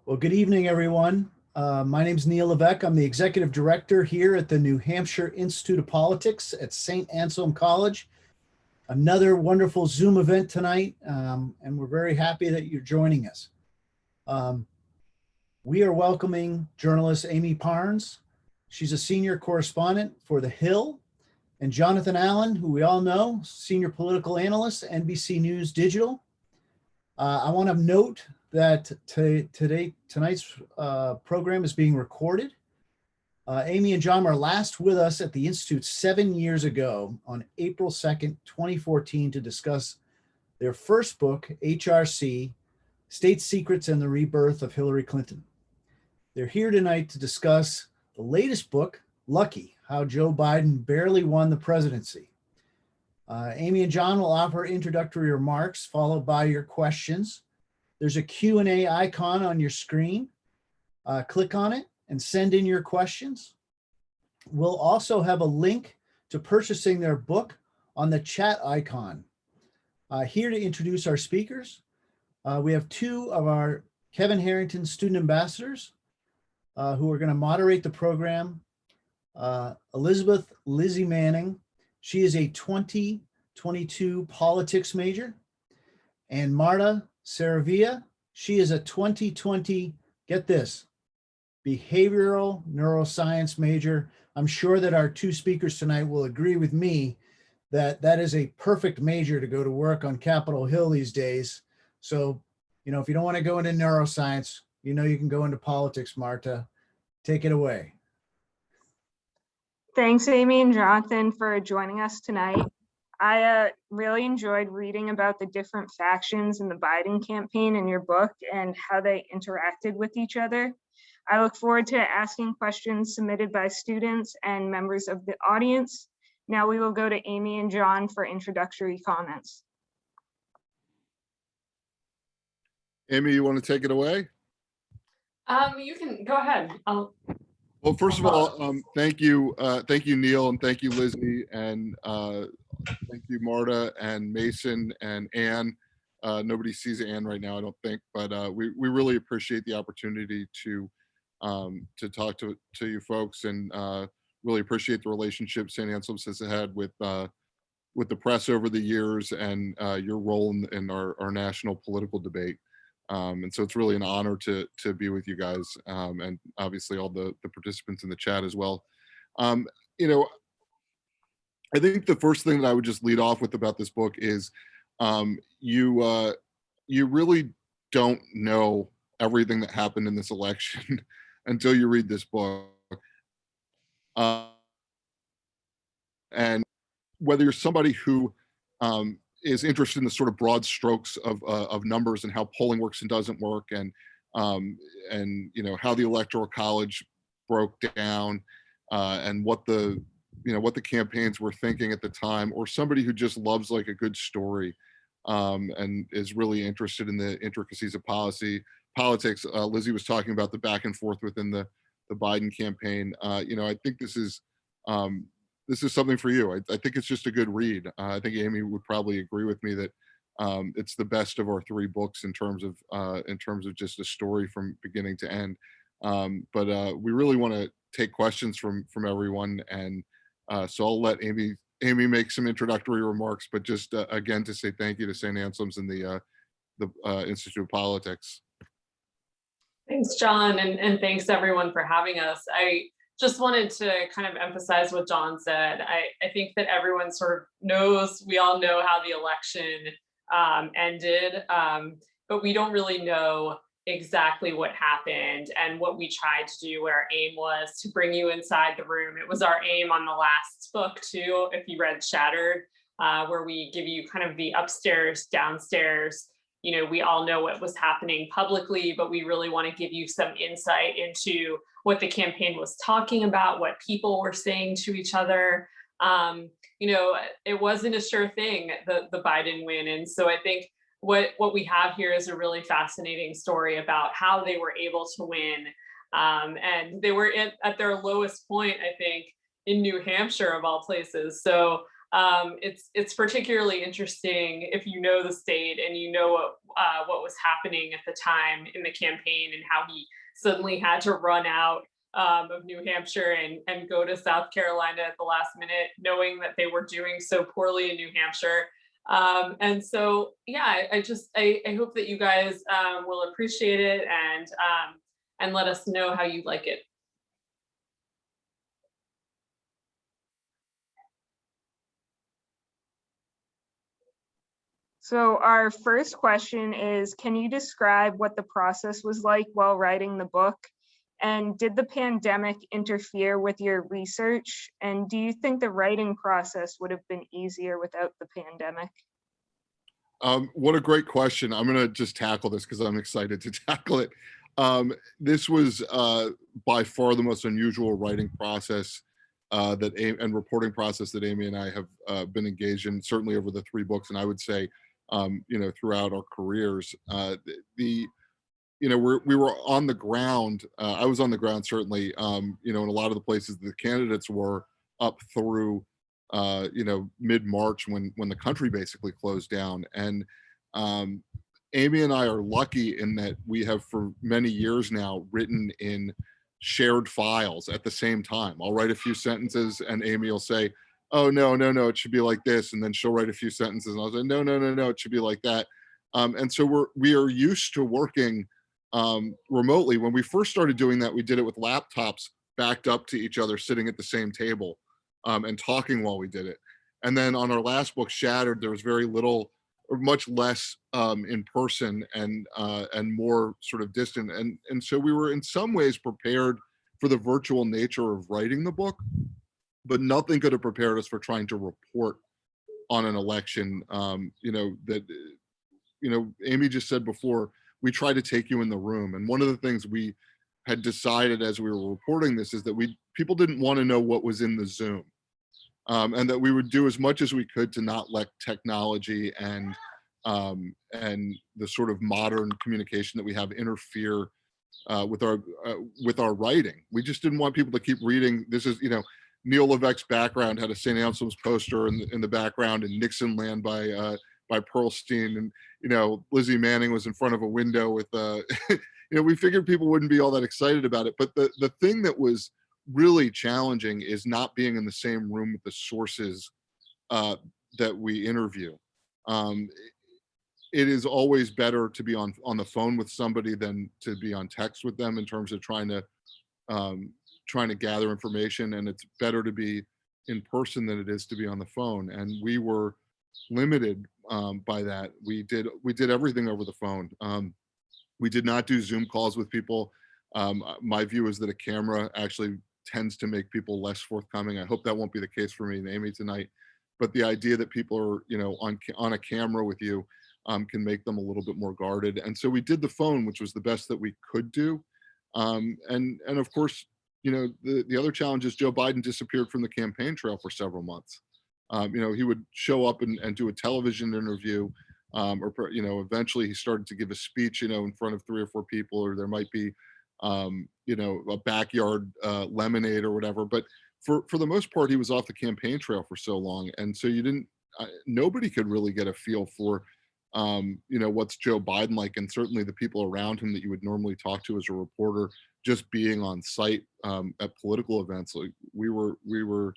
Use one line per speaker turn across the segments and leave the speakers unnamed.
Well, good evening, everyone. My name is Neil Levesque. I'm the executive director here at the New Hampshire Institute of Politics at St. Anselm College. Another wonderful Zoom event tonight, and we're very happy that you're joining us. We are welcoming journalist Amie Parnes. She's a senior correspondent for The Hill, and Jonathan Allen, who we all know, senior political analyst, NBC News Digital. I want to note that tonight's program is being recorded. Amie and John were last with us at the Institute 7 years ago on April 2nd, 2014 to discuss their first book, HRC, State Secrets and the Rebirth of Hillary Clinton. They're here tonight to discuss the latest book, Lucky, How Joe Biden Barely Won the Presidency. Amie and John will offer introductory remarks followed by your questions. There's a Q&A icon on your screen. Click on it and send in your questions. We'll also have a link to purchasing their book on the chat icon. Here to introduce our speakers, we have two of our Kevin Harrington student ambassadors who are going to moderate the program. Elizabeth Lizzie Manning, she is a 2022 politics major, and Marta Saravia, she is a 2020, get this, behavioral neuroscience major. I'm sure that our two speakers tonight will agree with me that that is a perfect major to go to work on Capitol Hill these days. So, if you don't want to go into neuroscience, you can go into politics. Marta, take it away.
Thanks, Amie and Jonathan, for joining us tonight. I really enjoyed reading about the different factions in the Biden campaign in your book and how they interacted with each other. I look forward to asking questions submitted by students and members of the audience. Now we will go to Amie and John for introductory comments.
Amie, you want to take it away?
You can go ahead.
Well, first of all, thank you, Neil, and thank you, Lizzie, and thank you, Marta, and Mason, and Anne. Nobody sees Anne right now, I don't think, but we really appreciate the opportunity to talk to you folks, and really appreciate the relationship St. Anselm has had with the press over the years, and your role in our national political debate. And so it's really an honor to be with you guys, and obviously all the participants in the chat as well. I think the first thing that I would just lead off with about this book is you really don't know everything that happened in this election until you read this book. And whether you're somebody who is interested in the sort of broad strokes of numbers and how polling works and doesn't work, and how the Electoral College broke down, and what the campaigns were thinking at the time, or somebody who just loves like a good story, and is really interested in the intricacies of politics. Lizzie was talking about the back and forth within the Biden campaign. I think this is something for you. I think it's just a good read. I think Amie would probably agree with me that it's the best of our three books in terms of just a story from beginning to end. But we really want to take questions from everyone, and so I'll let Amie make some introductory remarks, but just again to say thank you to St. Anselm's and the Institute of Politics.
Thanks, John, and thanks everyone for having us. I just wanted to kind of emphasize what John said. I think that everyone sort of knows, we all know how the election ended, but we don't really know exactly what happened. And what we tried to do, what our aim was, to bring you inside the room. It was our aim on the last book too, if you read Shattered, where we give you kind of the upstairs, downstairs. We all know what was happening publicly, but we really want to give you some insight into what the campaign was talking about, what people were saying to each other. It wasn't a sure thing, the Biden win. And so I think what we have here is a really fascinating story about how they were able to win. And they were at their lowest point, I think, in New Hampshire of all places. So It's particularly interesting if you know the state and you know what was happening at the time in the campaign and how he suddenly had to run out of New Hampshire and go to South Carolina at the last minute, knowing that they were doing so poorly in New Hampshire. And so, yeah, I hope that you guys will appreciate it and let us know how you like it.
So our first question is, can you describe what the process was like while writing the book? And did the pandemic interfere with your research? And do you think the writing process would have been easier without the pandemic?
What a great question. I'm going to just tackle this because I'm excited to tackle it. This was by far the most unusual writing process and reporting process that Amie and I have been engaged in, certainly over the 3 books, and I would say, throughout our careers. We were on the ground. I was on the ground, certainly, in a lot of the places the candidates were up through, mid-March when the country basically closed down. And Amie and I are lucky in that we have for many years now written in shared files at the same time. I'll write a few sentences and Amie will say, oh, no, it should be like this. And then she'll write a few sentences and I'll say, no, it should be like that. And so we are used to working remotely. When we first started doing that, we did it with laptops backed up to each other, sitting at the same table and talking while we did it. And then on our last book, Shattered, there was very little or much less in person and more sort of distant. And so we were in some ways prepared for the virtual nature of writing the book, but nothing could have prepared us for trying to report on an election. Amie just said before, we try to take you in the room. And one of the things we had decided as we were reporting this is that people didn't want to know what was in the Zoom. And that we would do as much as we could to not let technology and the sort of modern communication that we have interfere with our writing. We just didn't want people to keep reading. This is, Neil Levesque's background had a St. Anselm's poster in the background, and Nixon Land by Pearlstein, and Lizzie Manning was in front of a window with we figured people wouldn't be all that excited about it. But the thing that was really challenging is not being in the same room with the sources that we interview. It is always better to be on the phone with somebody than to be on text with them in terms of trying to gather information, and it's better to be in person than it is to be on the phone. And we were limited by that. We did everything over the phone. We did not do Zoom calls with people. My view is that a camera actually tends to make people less forthcoming. I hope that won't be the case for me and Amie tonight. But the idea that people are, on a camera with you can make them a little bit more guarded. And so we did the phone, which was the best that we could do. And of course, the other challenge is Joe Biden disappeared from the campaign trail for several months. He would show up and do a television interview, or eventually he started to give a speech, in front of 3 or 4 people, or there might be, a backyard lemonade or whatever. But for the most part, he was off the campaign trail for so long, and so nobody could really get a feel for, what's Joe Biden like, and certainly the people around him that you would normally talk to as a reporter, just being on site at political events. Like we were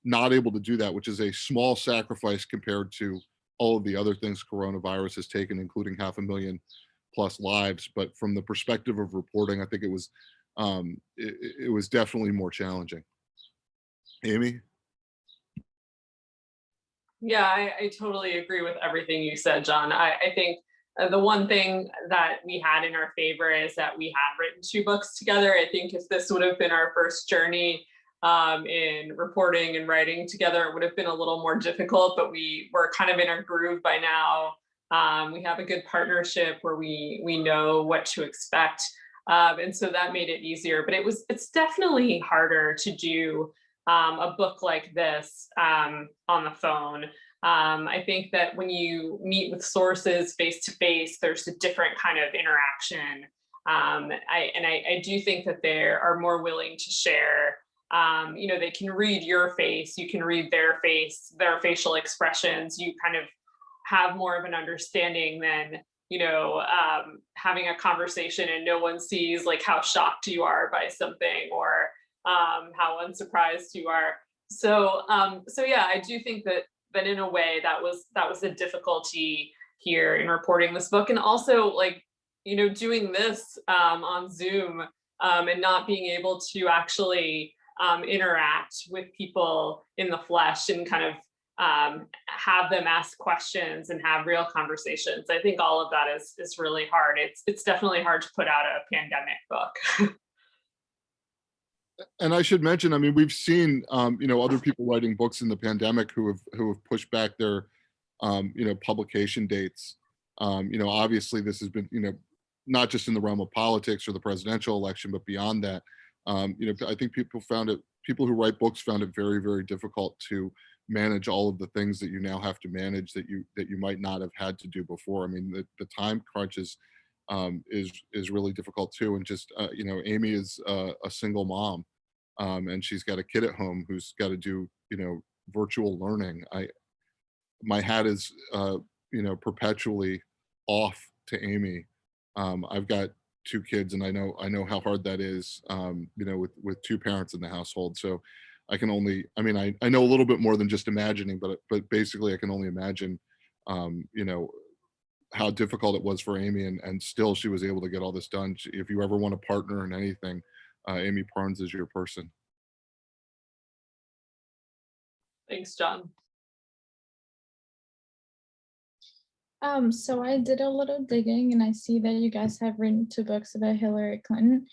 not able to do that, which is a small sacrifice compared to all of the other things coronavirus has taken, including 500,000+ lives. But from the perspective of reporting, I think it was definitely more challenging. Amie?
Yeah, I totally agree with everything you said, John. I think the one thing that we had in our favor is that we had written 2 books together. I think if this would have been our first journey in reporting and writing together, it would have been a little more difficult, but we were kind of in our groove by now. We have a good partnership where we know what to expect. And so that made it easier, but it's definitely harder to do a book like this on the phone. I think that when you meet with sources face to face, there's a different kind of interaction. I do think that they are more willing to share they can read your face, you can read their face, their facial expressions, you kind of have more of an understanding than, having a conversation and no one sees like how shocked you are by something, or how unsurprised you are. So yeah, I do think that in a way that was a difficulty here in reporting this book, and also doing this on Zoom, and not being able to actually interact with people in the flesh and kind of have them ask questions and have real conversations. I think all of that is really hard. It's definitely hard to put out a pandemic book.
And I should mention, I mean, we've seen, other people writing books in the pandemic who have pushed back their, publication dates. Obviously this has been, not just in the realm of politics or the presidential election, but beyond that. I think people who write books found it very, very difficult to manage all of the things that you now have to manage that you might not have had to do before. I mean, the time crunch is really difficult too. And just, Amie is a single mom, and she's got a kid at home who's got to do, virtual learning. My hat is, perpetually off to Amie. I've got 2 kids, and I know how hard that is, with 2 parents in the household. So I can only, I mean, I know a little bit more than just imagining, but basically I can only imagine, how difficult it was for Amie, and still she was able to get all this done. If you ever want a partner in anything, Amie Parnes is your person.
Thanks, John.
So I did a little digging, and I see that you guys have written 2 books about Hillary Clinton,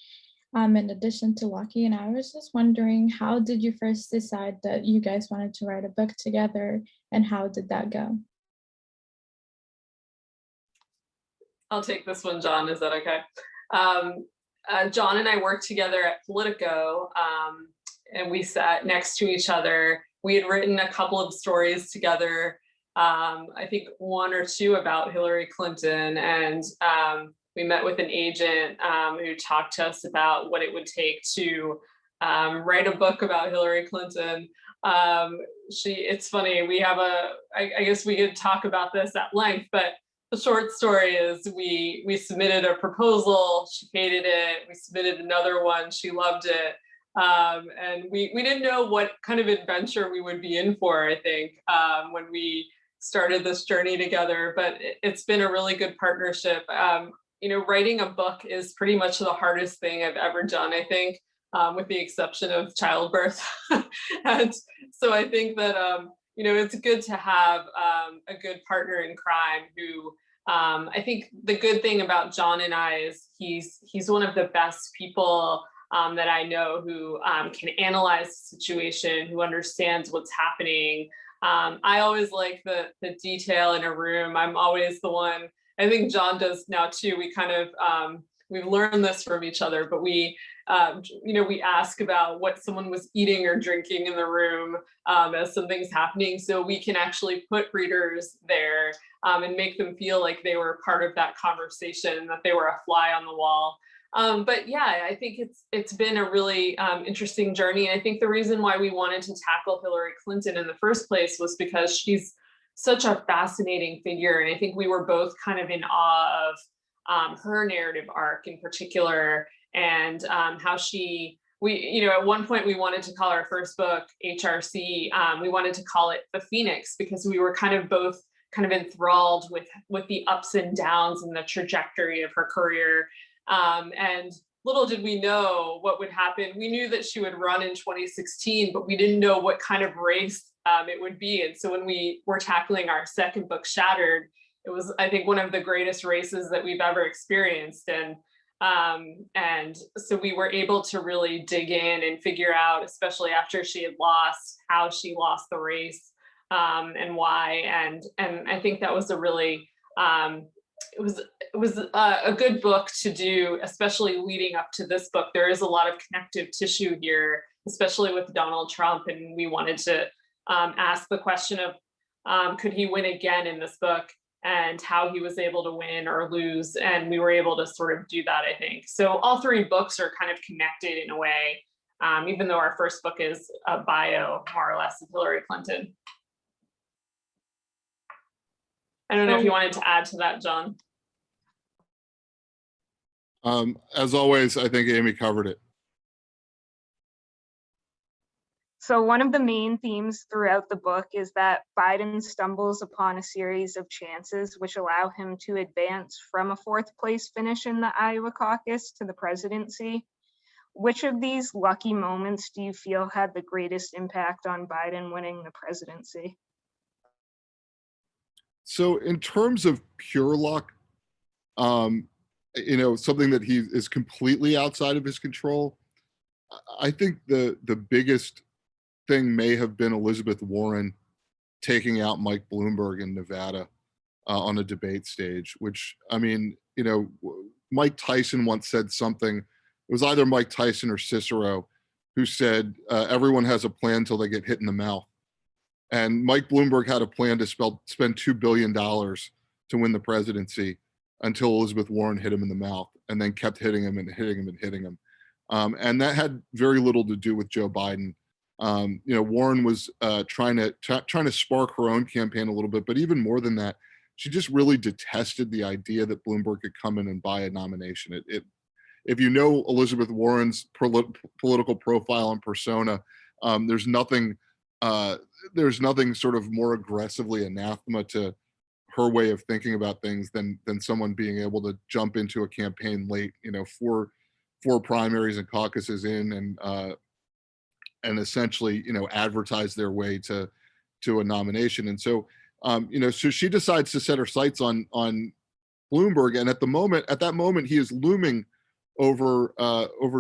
in addition to Lucky. And I was just wondering, how did you first decide that you guys wanted to write a book together, and how did that go?
I'll take this one, John. Is that okay? John and I worked together at Politico, and we sat next to each other. We had written a couple of stories together, I think 1 or 2 about Hillary Clinton, and we met with an agent who talked to us about what it would take to write a book about Hillary Clinton. It's funny, we have I guess we could talk about this at length, but the short story is we submitted a proposal, she hated it, we submitted another one, she loved it. And we didn't know what kind of adventure we would be in for, I think, when we started this journey together, but it's been a really good partnership. Writing a book is pretty much the hardest thing I've ever done, I think, with the exception of childbirth. And so I think that, it's good to have a good partner in crime who, I think the good thing about John and I is he's one of the best people that I know who can analyze the situation, who understands what's happening. I always like the detail in a room. I'm always the one, I think John does now too. We kind of, we've learned this from each other, but we ask about what someone was eating or drinking in the room as something's happening, so we can actually put readers there and make them feel like they were part of that conversation, that they were a fly on the wall. But yeah, I think it's been a really interesting journey. And I think the reason why we wanted to tackle Hillary Clinton in the first place was because she's such a fascinating figure. And I think we were both kind of in awe of her narrative arc in particular, and how at one point we wanted to call our first book HRC. We wanted to call it The Phoenix, because we were kind of both kind of enthralled with the ups and downs and the trajectory of her career. And little did we know what would happen. We knew that she would run in 2016, but we didn't know what kind of race it would be. And so when we were tackling our second book, Shattered, it was, I think, one of the greatest races that we've ever experienced. And so we were able to really dig in and figure out, especially after she had lost, how she lost the race, and why. And I think that was a really, it was a good book to do, especially leading up to this book. There is a lot of connective tissue here, especially with Donald Trump. And we wanted to ask the question of, could he win again in this book, and how he was able to win or lose. And we were able to sort of do that, I think. So all 3 books are kind of connected in a way. even though our first book is a bio, more or less, of Hillary Clinton. I don't know if you wanted to add to that, John.
As always, I think Amie covered it.
So one of the main themes throughout the book is that Biden stumbles upon a series of chances which allow him to advance from a fourth place finish in the Iowa caucus to the presidency. Which of these lucky moments do you feel had the greatest impact on Biden winning the presidency?
So in terms of pure luck, something that he is completely outside of his control, I think the biggest thing may have been Elizabeth Warren taking out Mike Bloomberg in Nevada on a debate stage, which, I mean, Mike Tyson once said something, it was either Mike Tyson or Cicero, who said, everyone has a plan till they get hit in the mouth. And Mike Bloomberg had a plan to spend $2 billion to win the presidency until Elizabeth Warren hit him in the mouth and then kept hitting him and hitting him and hitting him. And that had very little to do with Joe Biden. Warren was trying to spark her own campaign a little bit, but even more than that, she just really detested the idea that Bloomberg could come in and buy a nomination. If you know Elizabeth Warren's political profile and persona, there's nothing sort of more aggressively anathema to her way of thinking about things than someone being able to jump into a campaign late, four primaries and caucuses in, and essentially, advertise their way to a nomination. And so, so she decides to set her sights on Bloomberg, and at that moment, he is looming over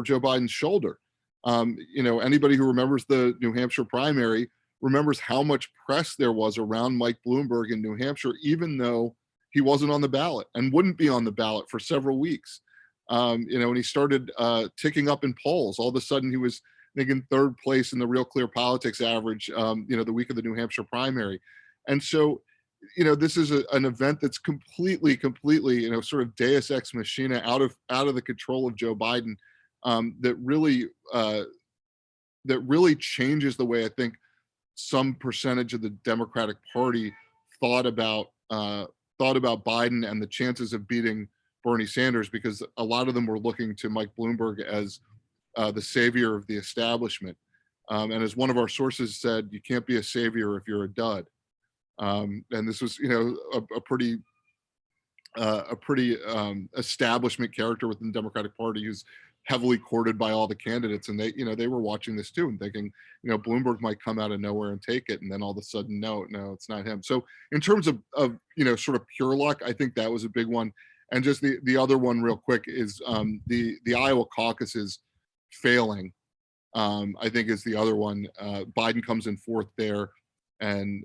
Joe Biden's shoulder. Anybody who remembers the New Hampshire primary remembers how much press there was around Mike Bloomberg in New Hampshire, even though he wasn't on the ballot and wouldn't be on the ballot for several weeks. And he started ticking up in polls. All of a sudden, he was, I think, in third place in the Real Clear Politics average, the week of the New Hampshire primary. And so, this is an event that's completely, sort of Deus ex machina, out of the control of Joe Biden, that really changes the way I think some percentage of the Democratic Party thought about Biden and the chances of beating Bernie Sanders, because a lot of them were looking to Mike Bloomberg as the savior of the establishment. And as one of our sources said, you can't be a savior if you're a dud. And this was, a pretty establishment character within the Democratic Party who's heavily courted by all the candidates. And they were watching this too and thinking, Bloomberg might come out of nowhere and take it. And then all of a sudden, no, it's not him. So in terms of sort of pure luck, I think that was a big one. And just the other one real quick is the Iowa caucuses failing, I think, is the other one. Biden comes in fourth there, and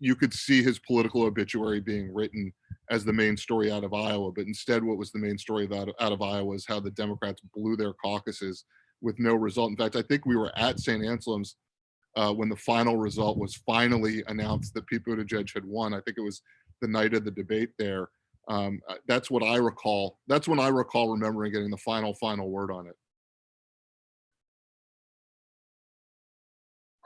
you could see his political obituary being written as the main story out of Iowa. But instead, what was the main story out of Iowa is how the Democrats blew their caucuses with no result. In fact, I think we were at St. Anselm's when the final result was finally announced that Pete Buttigieg had won. I think it was the night of the debate there. That's what I recall. That's when I recall remembering getting the final word on it.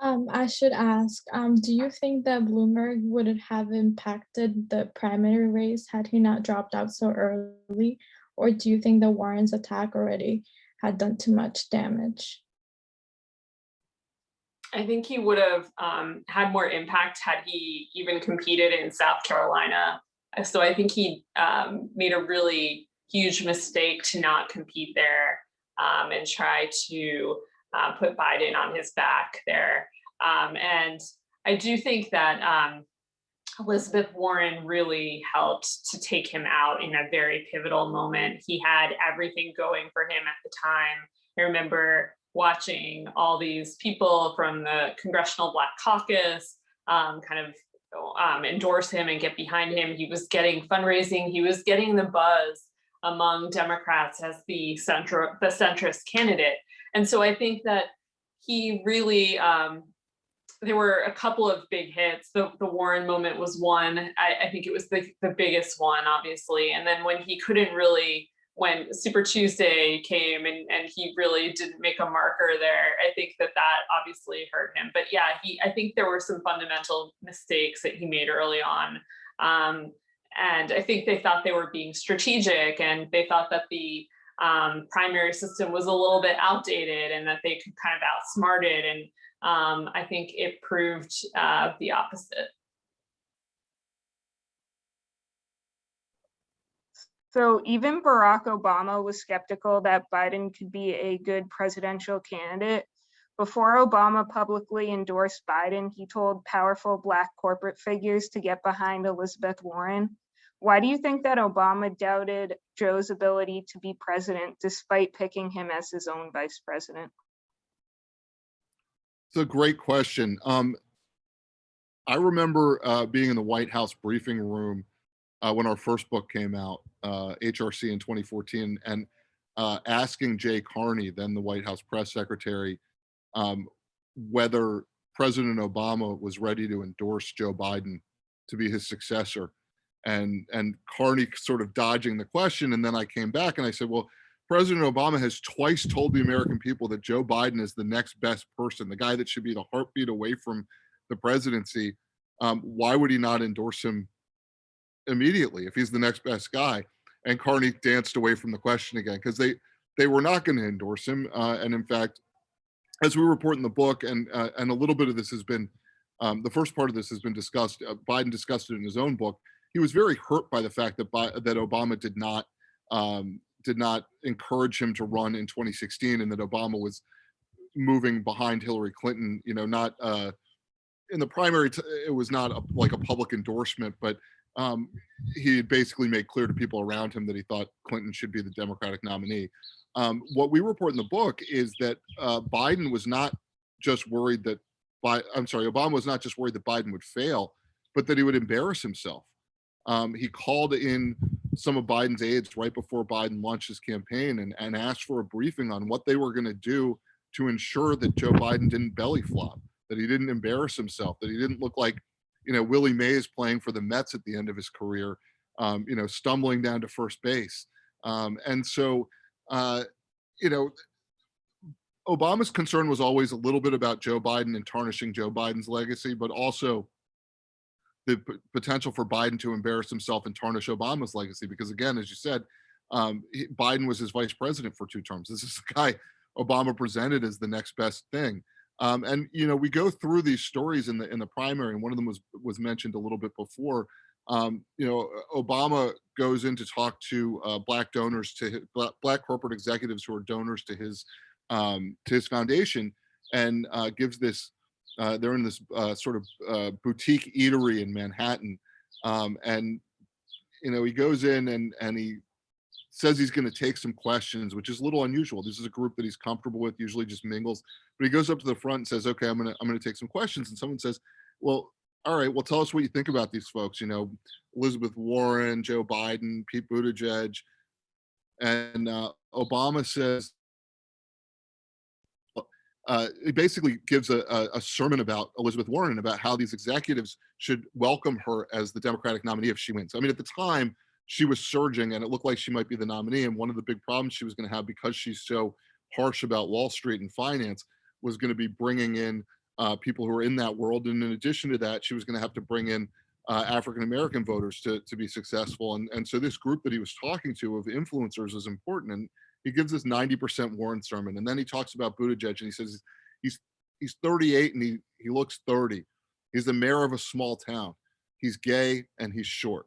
I should ask, do you think that Bloomberg would have impacted the primary race had he not dropped out so early? Or do you think that Warren's attack already had done too much damage?
I think he would have had more impact had he even competed in South Carolina. So I think he made a really huge mistake to not compete there and try to put Biden on his back there. And I do think that Elizabeth Warren really helped to take him out in a very pivotal moment. He had everything going for him at the time. I remember watching all these people from the Congressional Black Caucus endorse him and get behind him. He was getting fundraising. He was getting the buzz among Democrats as the centrist candidate. And so I think that he really, there were a couple of big hits. The Warren moment was one. I think it was the biggest one, obviously. And then when he couldn't really when Super Tuesday came and he really didn't make a marker there, I think that obviously hurt him. But yeah, I think there were some fundamental mistakes that he made early on. And I think they thought they were being strategic, and they thought that the primary system was a little bit outdated and that they could kind of outsmart it. And I think it proved the opposite.
So even Barack Obama was skeptical that Biden could be a good presidential candidate. Before Obama publicly endorsed Biden, he told powerful Black corporate figures to get behind Elizabeth Warren. Why do you think that Obama doubted Joe's ability to be president despite picking him as his own vice president?
It's a great question. I remember being in the White House briefing room when our first book came out, HRC in 2014, and asking Jay Carney, then the White House press secretary, whether President Obama was ready to endorse Joe Biden to be his successor. And Carney sort of dodging the question. And then I came back and I said, well, President Obama has twice told the American people that Joe Biden is the next best person, the guy that should be the heartbeat away from the presidency. Why would he not endorse him immediately if he's the next best guy? And Carney danced away from the question again, because they were not going to endorse him. And in fact, as we report in the book, and a little bit of this has been, the first part of this has been discussed, Biden discussed it in his own book. He was very hurt by the fact that Obama did not encourage him to run in 2016, and that Obama was moving behind Hillary Clinton. You know, not in the primary. It was not like a public endorsement, but he had basically made clear to people around him that he thought Clinton should be the Democratic nominee. What we report in the book is that Biden was not just worried that Obama was not just worried that Biden would fail, but that he would embarrass himself. He called in some of Biden's aides right before Biden launched his campaign and asked for a briefing on what they were going to do to ensure that Joe Biden didn't belly flop, that he didn't embarrass himself, that he didn't look like, you know, Willie Mays playing for the Mets at the end of his career, you know, stumbling down to first base. And so, you know, Obama's concern was always a little bit about Joe Biden and tarnishing Joe Biden's legacy, but also the potential for Biden to embarrass himself and tarnish Obama's legacy. Because again, as you said, Biden was his vice president for 2 terms. This is the guy Obama presented as the next best thing. And you know, we go through these stories in the primary, and one of them was mentioned a little bit before. You know, Obama goes in to talk to Black donors, to Black corporate executives who are donors to his foundation, and gives this. They're in this sort of boutique eatery in Manhattan, and you know, he goes in and he says he's going to take some questions, which is a little unusual. This is a group that he's comfortable with, usually just mingles. But he goes up to the front and says, "Okay, I'm gonna take some questions." And someone says, "Well, all right, well, tell us what you think about these folks. You know, Elizabeth Warren, Joe Biden, Pete Buttigieg." And Obama says, it basically gives a sermon about Elizabeth Warren and about how these executives should welcome her as the Democratic nominee if she wins. I mean, at the time, she was surging and it looked like she might be the nominee. And one of the big problems she was going to have, because she's so harsh about Wall Street and finance, was going to be bringing in people who are in that world. And in addition to that, she was going to have to bring in African-American voters to be successful. And so this group that he was talking to of influencers is important. And he gives this 90% Warren sermon. And then he talks about Buttigieg and he says he's 38 and he looks 30. He's the mayor of a small town. He's gay and he's short.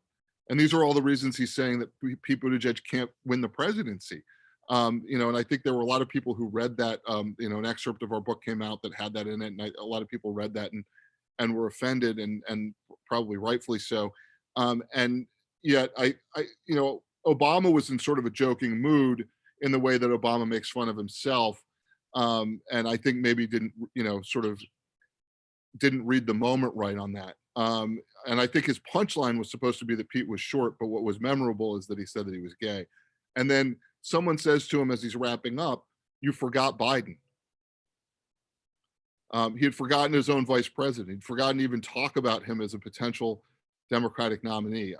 And these are all the reasons he's saying that Pete Buttigieg can't win the presidency. You know, and I think there were a lot of people who read that, you know, an excerpt of our book came out that had that in it. And a lot of people read that and were offended, and probably rightfully so. And yet you know, Obama was in sort of a joking mood in the way that Obama makes fun of himself. And I think maybe didn't, you know, sort of didn't read the moment right on that. And I think his punchline was supposed to be that Pete was short, but what was memorable is that he said that he was gay. And then someone says to him as he's wrapping up, "You forgot Biden." He had forgotten his own vice president. He'd forgotten to even talk about him as a potential Democratic nominee.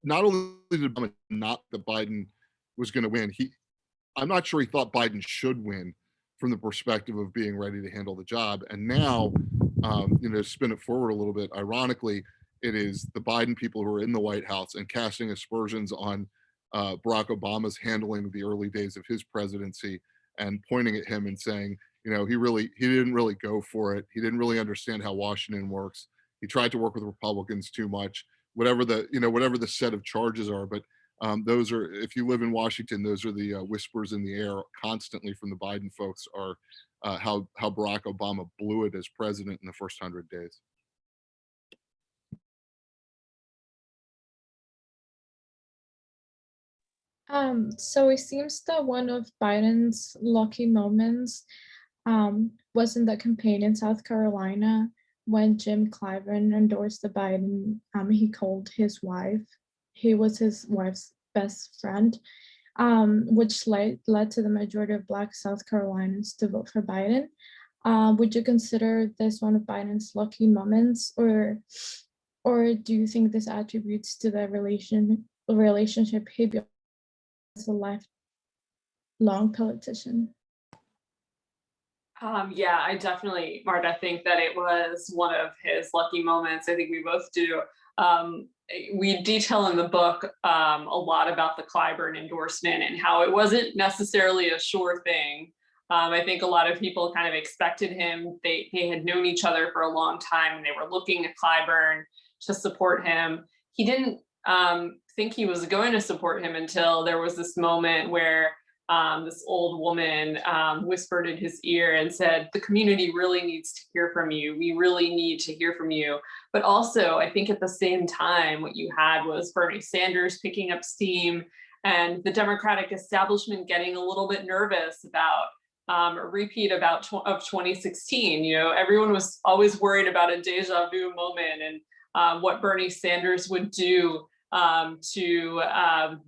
not only did Obama not that Biden was going to win, I'm not sure he thought Biden should win from the perspective of being ready to handle the job. And now, to spin it forward a little bit, ironically, it is the Biden people who are in the White House and casting aspersions on Barack Obama's handling of the early days of his presidency and pointing at him and saying, he didn't really go for it. He didn't really understand how Washington works. He tried to work with Republicans too much, whatever the set of charges are. But those are, if you live in Washington, those are the whispers in the air constantly from the Biden folks are how Barack Obama blew it as president in the first 100 days.
So it seems that one of Biden's lucky moments was in the campaign in South Carolina when Jim Clyburn endorsed the Biden. He called his wife. He was his wife's best friend, which led to the majority of Black South Carolinians to vote for Biden. Would you consider this one of Biden's lucky moments, or do you think this attributes to the relationship he built as a lifelong politician?
Yeah, I definitely, Marta, think that it was one of his lucky moments. I think we both do. We detail in the book a lot about the Clyburn endorsement and how it wasn't necessarily a sure thing. I think a lot of people kind of expected him. They had known each other for a long time and they were looking at Clyburn to support him. He didn't think he was going to support him until there was this moment where this old woman whispered in his ear and said, the community really needs to hear from you. We really need to hear from you. But also, I think at the same time, what you had was Bernie Sanders picking up steam and the Democratic establishment getting a little bit nervous about a repeat of 2016. Everyone was always worried about a deja vu moment and what Bernie Sanders would do to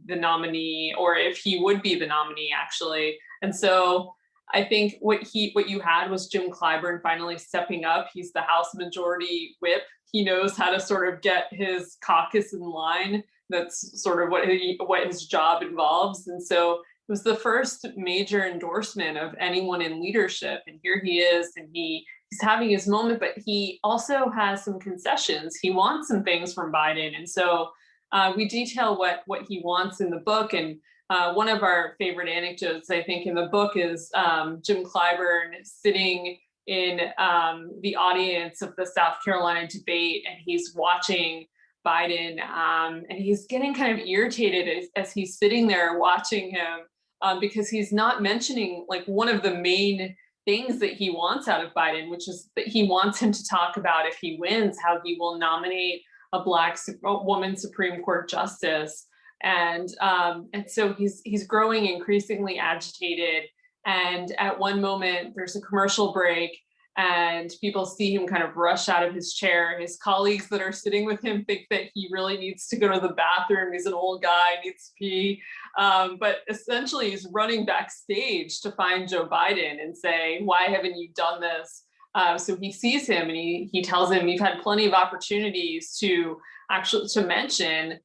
the nominee, or if he would be the nominee, actually. And so I think what you had was Jim Clyburn finally stepping up. He's the House Majority Whip. He knows how to sort of get his caucus in line. That's sort of what his job involves. And so it was the first major endorsement of anyone in leadership. And here he is, and he's having his moment, but he also has some concessions. He wants some things from Biden. And so we detail what he wants in the book. And one of our favorite anecdotes, I think, in the book is Jim Clyburn sitting in the audience of the South Carolina debate, and he's watching Biden, and he's getting kind of irritated as he's sitting there watching him because he's not mentioning like one of the main things that he wants out of Biden, which is that he wants him to talk about, if he wins, how he will nominate a Black woman Supreme Court justice. And so he's growing increasingly agitated. And at one moment, there's a commercial break and people see him kind of rush out of his chair. His colleagues that are sitting with him think that he really needs to go to the bathroom. He's an old guy, needs to pee. But essentially he's running backstage to find Joe Biden and say, why haven't you done this? So he sees him and he tells him, you've had plenty of opportunities to mention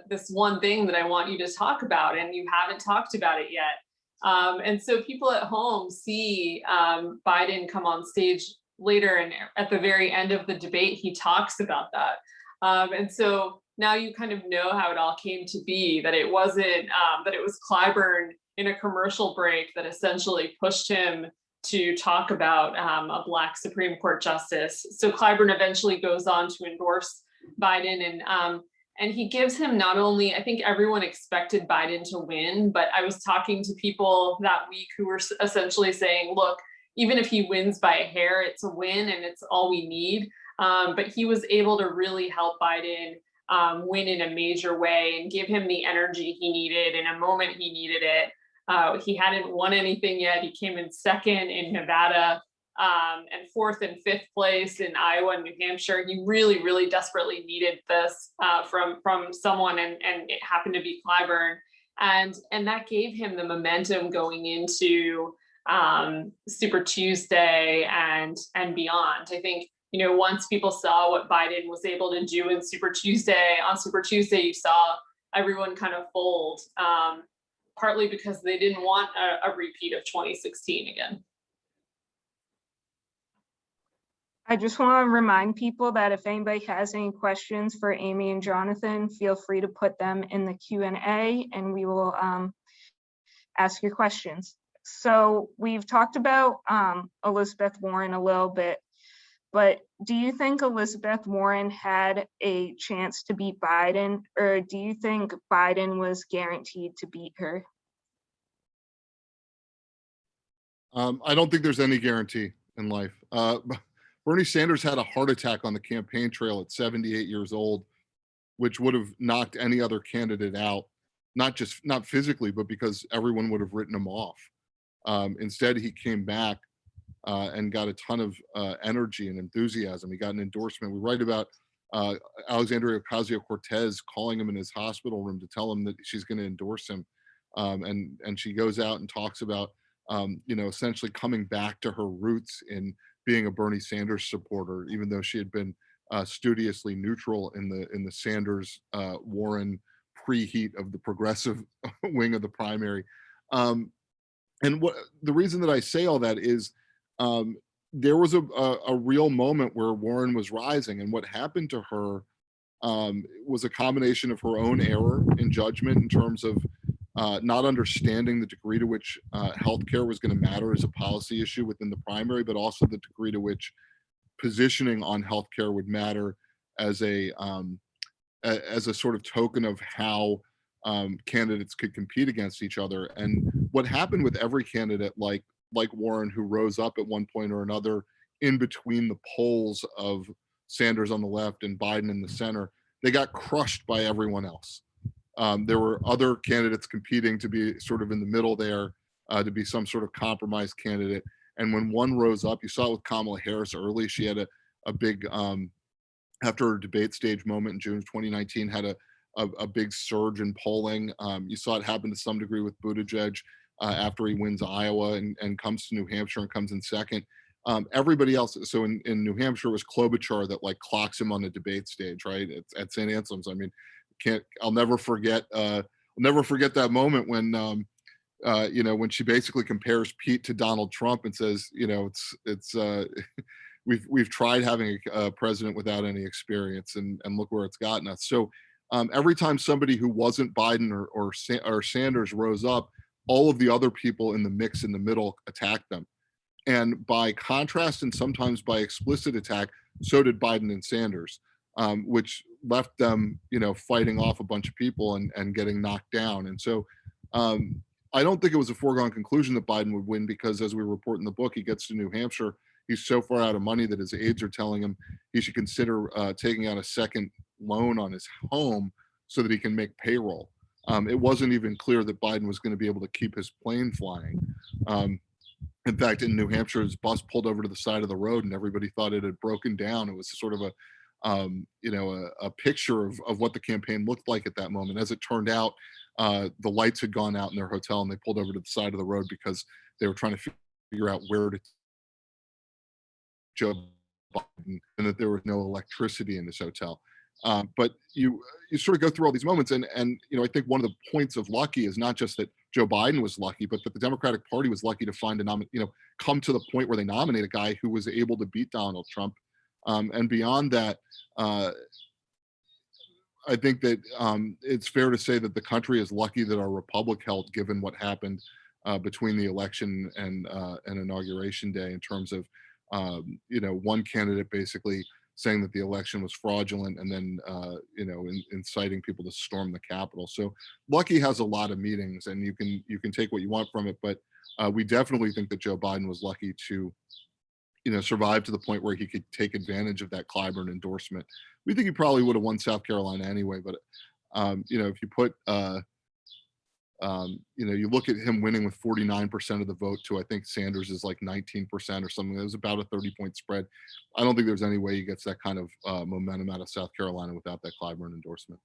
this one thing that I want you to talk about, and you haven't talked about it yet. And so people at home see Biden come on stage later, and at the very end of the debate, he talks about that. And so now you kind of know how it all came to be, that it wasn't, that it was Clyburn in a commercial break that essentially pushed him to talk about a Black Supreme Court justice. So Clyburn eventually goes on to endorse Biden, and he gives him not only, I think everyone expected Biden to win, but I was talking to people that week who were essentially saying, look, even if he wins by a hair, it's a win and it's all we need. But he was able to really help Biden win in a major way and give him the energy he needed in a moment he needed it. He hadn't won anything yet. He came in second in Nevada, and fourth and fifth place in Iowa and New Hampshire. He really, really desperately needed this from someone, and it happened to be Clyburn. And that gave him the momentum going into Super Tuesday and beyond. I think once people saw what Biden was able to do in Super Tuesday, on Super Tuesday, you saw everyone kind of fold, partly because they didn't want a repeat of 2016 again.
I just want to remind people that if anybody has any questions for Amie and Jonathan, feel free to put them in the Q&A and we will ask your questions. So we've talked about Elizabeth Warren a little bit, but do you think Elizabeth Warren had a chance to beat Biden, or do you think Biden was guaranteed to beat her?
I don't think there's any guarantee in life. Bernie Sanders had a heart attack on the campaign trail at 78 years old, which would have knocked any other candidate out, not physically, but because everyone would have written him off. Instead, he came back and got a ton of energy and enthusiasm. He got an endorsement. We write about Alexandria Ocasio-Cortez calling him in his hospital room to tell him that she's going to endorse him. And she goes out and talks about, essentially coming back to her roots in being a Bernie Sanders supporter, even though she had been studiously neutral in the Sanders Warren preheat of the progressive wing of the primary. And what the reason that I say all that is there was a real moment where Warren was rising, and what happened to her was a combination of her own error in judgment in terms of not understanding the degree to which healthcare was going to matter as a policy issue within the primary, but also the degree to which positioning on healthcare would matter as a sort of token of how candidates could compete against each other. And what happened with every candidate like Warren, who rose up at one point or another in between the poles of Sanders on the left and Biden in the center, they got crushed by everyone else. There were other candidates competing to be sort of in the middle there, to be some sort of compromise candidate. And when one rose up, you saw it with Kamala Harris early. She had a big, after her debate stage moment in June 2019, had a big surge in polling. You saw it happen to some degree with Buttigieg after he wins Iowa and comes to New Hampshire and comes in second. Everybody else, so in New Hampshire, it was Klobuchar that like clocks him on the debate stage, right? At St. Anselm's. I mean, I'll never forget that moment when when she basically compares Pete to Donald Trump and says, we've tried having a president without any experience, and look where it's gotten us. So every time somebody who wasn't Biden or Sanders rose up, all of the other people in the mix in the middle attacked them. And by contrast, and sometimes by explicit attack, so did Biden and Sanders, which left them, fighting off a bunch of people and getting knocked down. And so I don't think it was a foregone conclusion that Biden would win, because as we report in the book, he gets to New Hampshire, he's so far out of money that his aides are telling him he should consider taking out a second loan on his home so that he can make payroll. It wasn't even clear that Biden was going to be able to keep his plane flying. In fact, in New Hampshire, his bus pulled over to the side of the road and everybody thought it had broken down. It was sort of a picture of what the campaign looked like at that moment. As it turned out, the lights had gone out in their hotel and they pulled over to the side of the road because they were trying to figure out where to Joe Biden, and that there was no electricity in this hotel. But you sort of go through all these moments, and I think one of the points of lucky is not just that Joe Biden was lucky, but that the Democratic Party was lucky to find come to the point where they nominate a guy who was able to beat Donald Trump. And beyond that, I think that it's fair to say that the country is lucky that our republic held, given what happened between the election and Inauguration Day, in terms of one candidate basically saying that the election was fraudulent and then inciting people to storm the Capitol. So lucky has a lot of meanings, and you can take what you want from it, but we definitely think that Joe Biden was lucky to survive to the point where he could take advantage of that Clyburn endorsement. We think he probably would have won South Carolina anyway, but if you put you look at him winning with 49% of the vote to, I think Sanders is like 19% or something. It was about a 30-point spread. I don't think there's any way he gets that kind of momentum out of South Carolina without that Clyburn endorsement.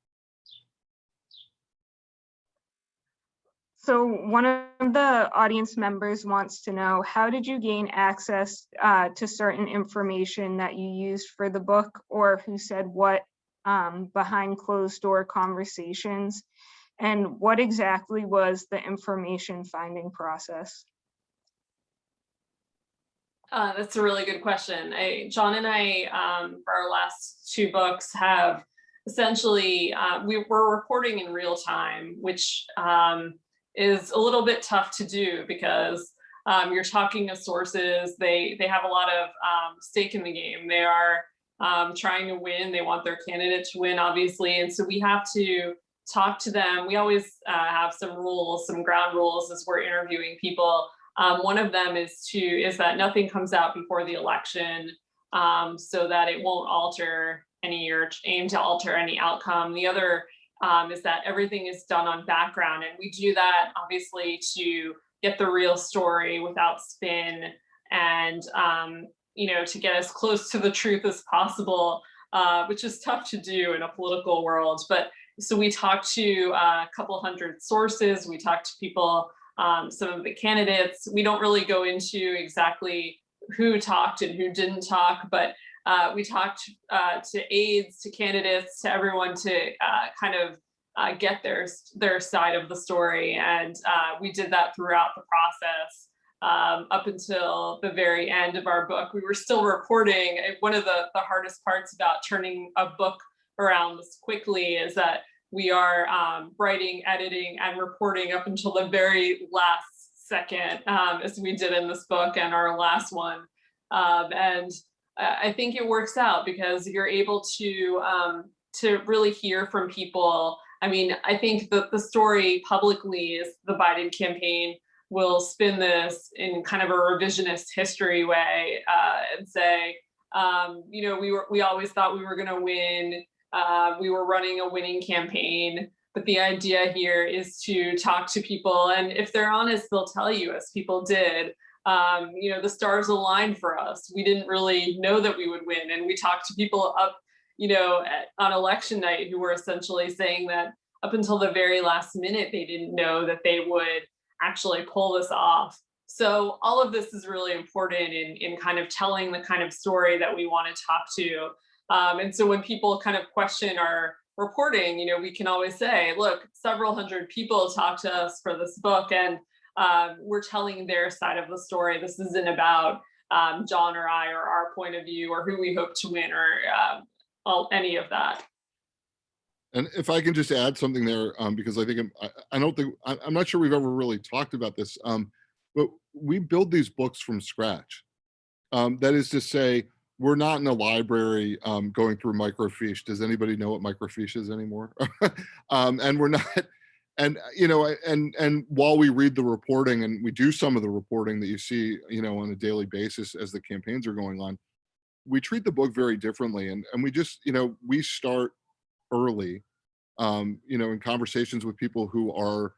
So one of the audience members wants to know, how did you gain access to certain information that you used for the book, or who said what behind closed door conversations? And what exactly was the information finding process?
That's a really good question. John and I, for our last two books, have essentially, we're reporting in real time, which is a little bit tough to do because you're talking to sources. They have a lot of stake in the game. They are trying to win. They want their candidate to win, obviously. And so we have to talk to them. We always have some rules, some ground rules as we're interviewing people. One of them is that nothing comes out before the election, so that it won't alter any or aim to alter any outcome. The other is that everything is done on background, and we do that obviously to get the real story without spin, and to get as close to the truth as possible, which is tough to do in a political world. But so we talk to a couple hundred sources. We talk to people. Some of the candidates, we don't really go into exactly who talked and who didn't talk, but we talked to aides, to candidates, to everyone to kind of get their side of the story. And we did that throughout the process up until the very end of our book. We were still reporting. One of the hardest parts about turning a book around this quickly is that we are writing, editing, and reporting up until the very last second, as we did in this book and our last one. And I think it works out because you're able to really hear from people. I mean, I think that the story publicly is the Biden campaign will spin this in kind of a revisionist history way and say, we always thought we were going to win. We were running a winning campaign, but the idea here is to talk to people, and if they're honest, they'll tell you, as people did, the stars aligned for us. We didn't really know that we would win, and we talked to people up, on election night who were essentially saying that up until the very last minute, they didn't know that they would actually pull this off. So all of this is really important in kind of telling the kind of story that we want to talk to. And so when people kind of question our reporting, we can always say, look, several hundred people talked to us for this book, and we're telling their side of the story. This isn't about John or I or our point of view or who we hope to win or any of that.
And if I can just add something there, because I think I'm not sure we've ever really talked about this, but we build these books from scratch. That is to say, we're not in a library going through microfiche. Does anybody know what microfiche is anymore? And we're not, and and while we read the reporting and we do some of the reporting that you see, on a daily basis as the campaigns are going on, we treat the book very differently, and we just, we start early, in conversations with people who are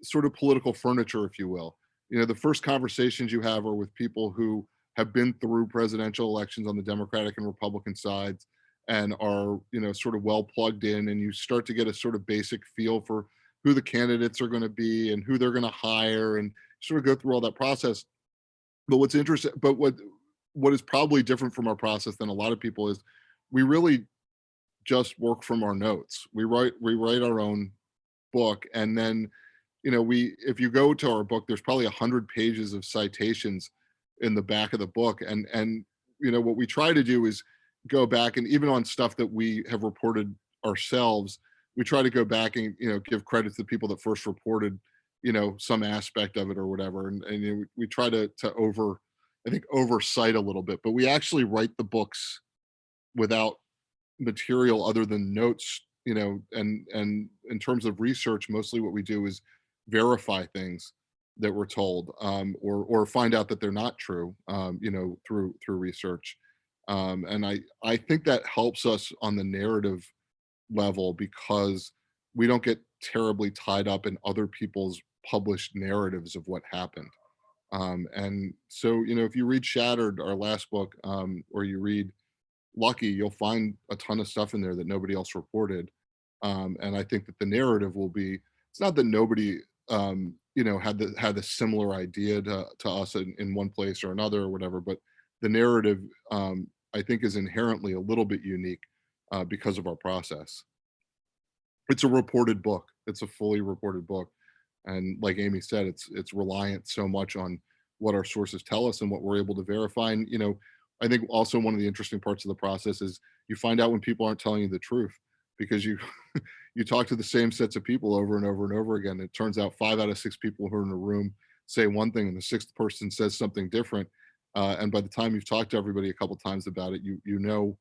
sort of political furniture, if you will. The first conversations you have are with people who have been through presidential elections on the Democratic and Republican sides and are, sort of well plugged in, and you start to get a sort of basic feel for who the candidates are going to be and who they're going to hire, and sort of go through all that process. But what's interesting, but what is probably different from our process than a lot of people is we really just work from our notes. We write our own book, and then, if you go to our book, there's probably 100 pages of citations in the back of the book, and what we try to do is go back, and even on stuff that we have reported ourselves, we try to go back and give credit to the people that first reported some aspect of it or whatever, and we try to oversight a little bit, but we actually write the books without material other than notes, and in terms of research, mostly what we do is verify things that we're told, or find out that they're not true, through research. And I think that helps us on the narrative level because we don't get terribly tied up in other people's published narratives of what happened. And so, if you read Shattered, our last book, or you read Lucky, you'll find a ton of stuff in there that nobody else reported. And I think that the narrative will be, it's not that nobody had the similar idea to us in one place or another or whatever, but the narrative, I think, is inherently a little bit unique because of our process. It's a reported book. It's a fully reported book. And like Amie said, it's reliant so much on what our sources tell us and what we're able to verify. And, I think also one of the interesting parts of the process is you find out when people aren't telling you the truth, because you you talk to the same sets of people over and over and over again. It turns out 5 out of 6 people who are in a room say one thing and the 6th person says something different. And by the time you've talked to everybody a couple times about it, you know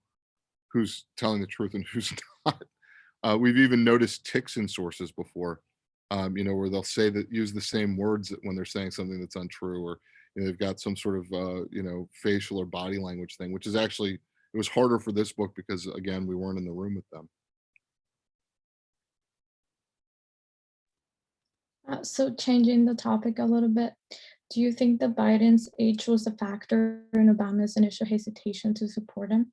who's telling the truth and who's not. We've even noticed ticks in sources before, where they'll use the same words when they're saying something that's untrue, or they've got some sort of facial or body language thing, which is actually, it was harder for this book because, again, we weren't in the room with them.
So changing the topic a little bit, do you think that Biden's age was a factor in Obama's initial hesitation to support him?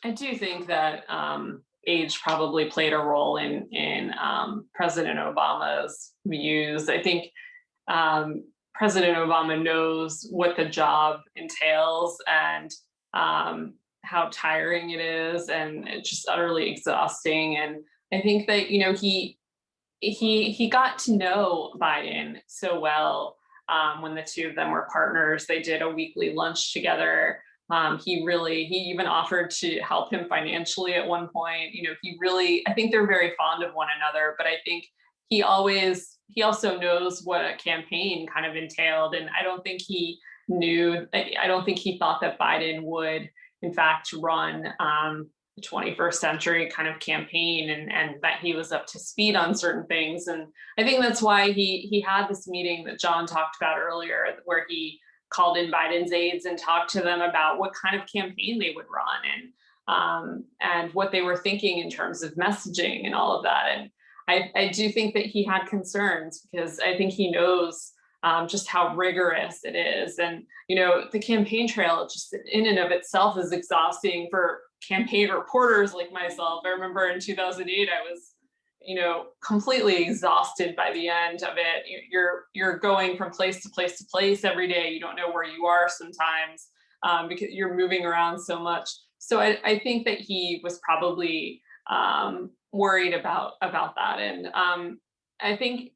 I do think that age probably played a role in President Obama's views. I think President Obama knows what the job entails and how tiring it is, and it's just utterly exhausting. And I think that he got to know Biden so well when the two of them were partners. They did a weekly lunch together. He even offered to help him financially at one point. I think they're very fond of one another, but I think he also knows what a campaign kind of entailed. And I don't think he thought that Biden would in fact run the 21st century kind of campaign, and that he was up to speed on certain things. And I think that's why he had this meeting that John talked about earlier, where he called in Biden's aides and talked to them about what kind of campaign they would run, and what they were thinking in terms of messaging and all of that. And I do think that he had concerns, because I think he knows just how rigorous it is. And, the campaign trail just in and of itself is exhausting for campaign reporters like myself. I remember in 2008, I was, completely exhausted by the end of it. You're going from place to place to place every day. You don't know where you are sometimes because you're moving around so much. So I think that he was probably worried about that. And I think,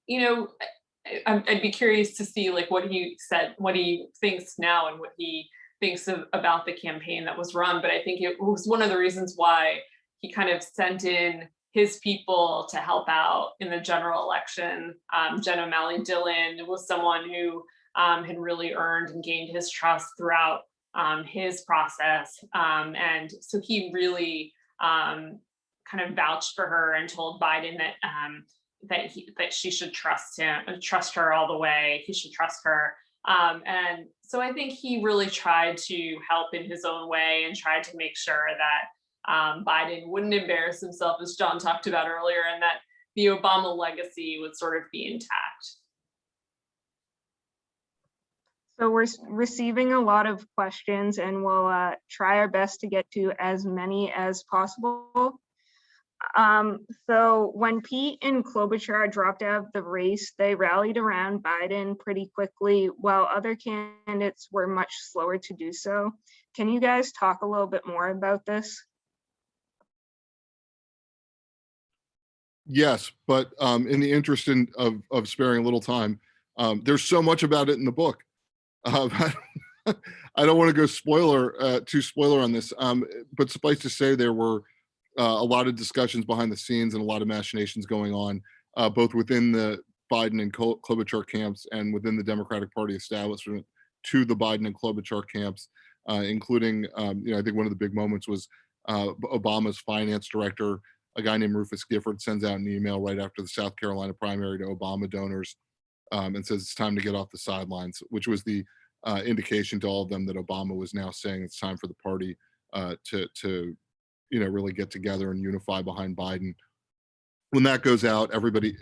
I'd be curious to see like what he said, what he thinks now, and what he thinks about the campaign that was run. But I think it was one of the reasons why he kind of sent in his people to help out in the general election. Jen O'Malley Dillon was someone who had really earned and gained his trust throughout his process. And so he really kind of vouched for her and told Biden that she should trust her all the way. He should trust her. And so I think he really tried to help in his own way and tried to make sure that Biden wouldn't embarrass himself, as John talked about earlier, and that the Obama legacy would sort of be intact.
So we're receiving a lot of questions, and we'll try our best to get to as many as possible. So when Pete and Klobuchar dropped out of the race, they rallied around Biden pretty quickly, while other candidates were much slower to do so. Can you guys talk a little bit more about this?
Yes, but in the interest of sparing a little time, there's so much about it in the book. I don't want to go too spoiler on this, but suffice to say there were a lot of discussions behind the scenes and a lot of machinations going on, both within the Biden and Klobuchar camps and within the Democratic Party establishment to the Biden and Klobuchar camps, including, I think one of the big moments was Obama's finance director, a guy named Rufus Gifford, sends out an email right after the South Carolina primary to Obama donors and says it's time to get off the sidelines, which was the indication to all of them that Obama was now saying it's time for the party to really get together and unify behind Biden. When that goes out, everybody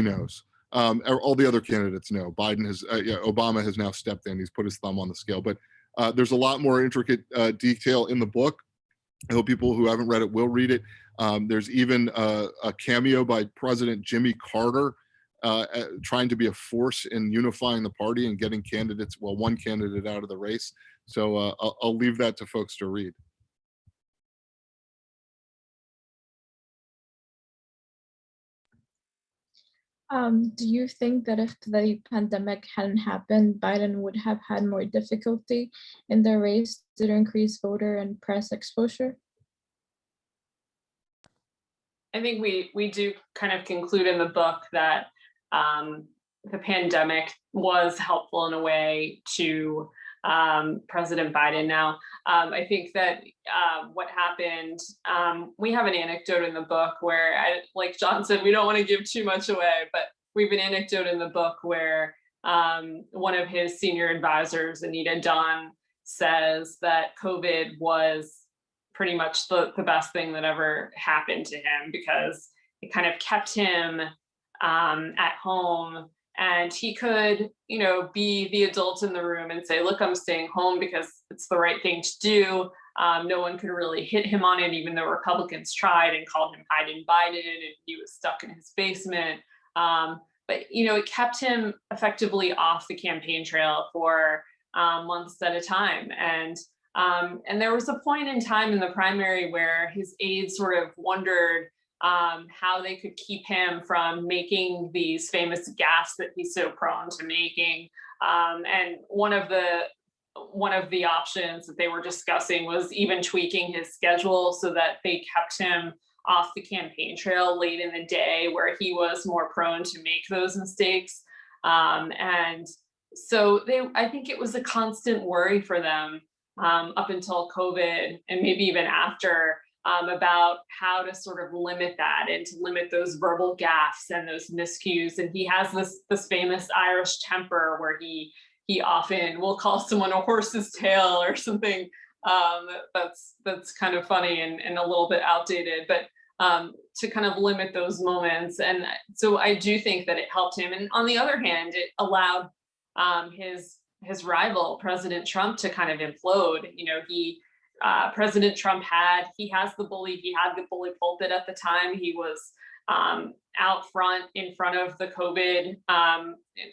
knows. All the other candidates know. Obama has now stepped in. He's put his thumb on the scale. But there's a lot more intricate detail in the book. I hope people who haven't read it will read it. There's even a cameo by President Jimmy Carter trying to be a force in unifying the party and getting candidates, well, one candidate out of the race. So I'll leave that to folks to read.
Do you think that if the pandemic hadn't happened, Biden would have had more difficulty in the race due to increased voter and press exposure?
I think we do kind of conclude in the book that the pandemic was helpful in a way to President Biden. Now, I think that what happened, we have an anecdote in the book where, like John said, we don't want to give too much away, but we have an anecdote in the book where one of his senior advisors, Anita Dunn, says that COVID was pretty much the best thing that ever happened to him, because it kind of kept him at home, and he could, be the adult in the room and say, look, I'm staying home because it's the right thing to do. No one could really hit him on it, even though Republicans tried and called him Biden, and he was stuck in his basement. But it kept him effectively off the campaign trail for months at a time. And there was a point in time in the primary where his aides sort of wondered how they could keep him from making these famous gaffes that he's so prone to making. And one of the options that they were discussing was even tweaking his schedule so that they kept him off the campaign trail late in the day, where he was more prone to make those mistakes. And so I think it was a constant worry for them up until COVID, and maybe even after, about how to sort of limit that and to limit those verbal gaffes and those miscues. And he has this famous Irish temper where he often will call someone a horse's tail or something that's kind of funny and a little bit outdated, but to kind of limit those moments. And so I do think that it helped him. And on the other hand, it allowed his rival, President Trump, to kind of implode. President Trump had the bully pulpit at the time. He was out front in front of the COVID,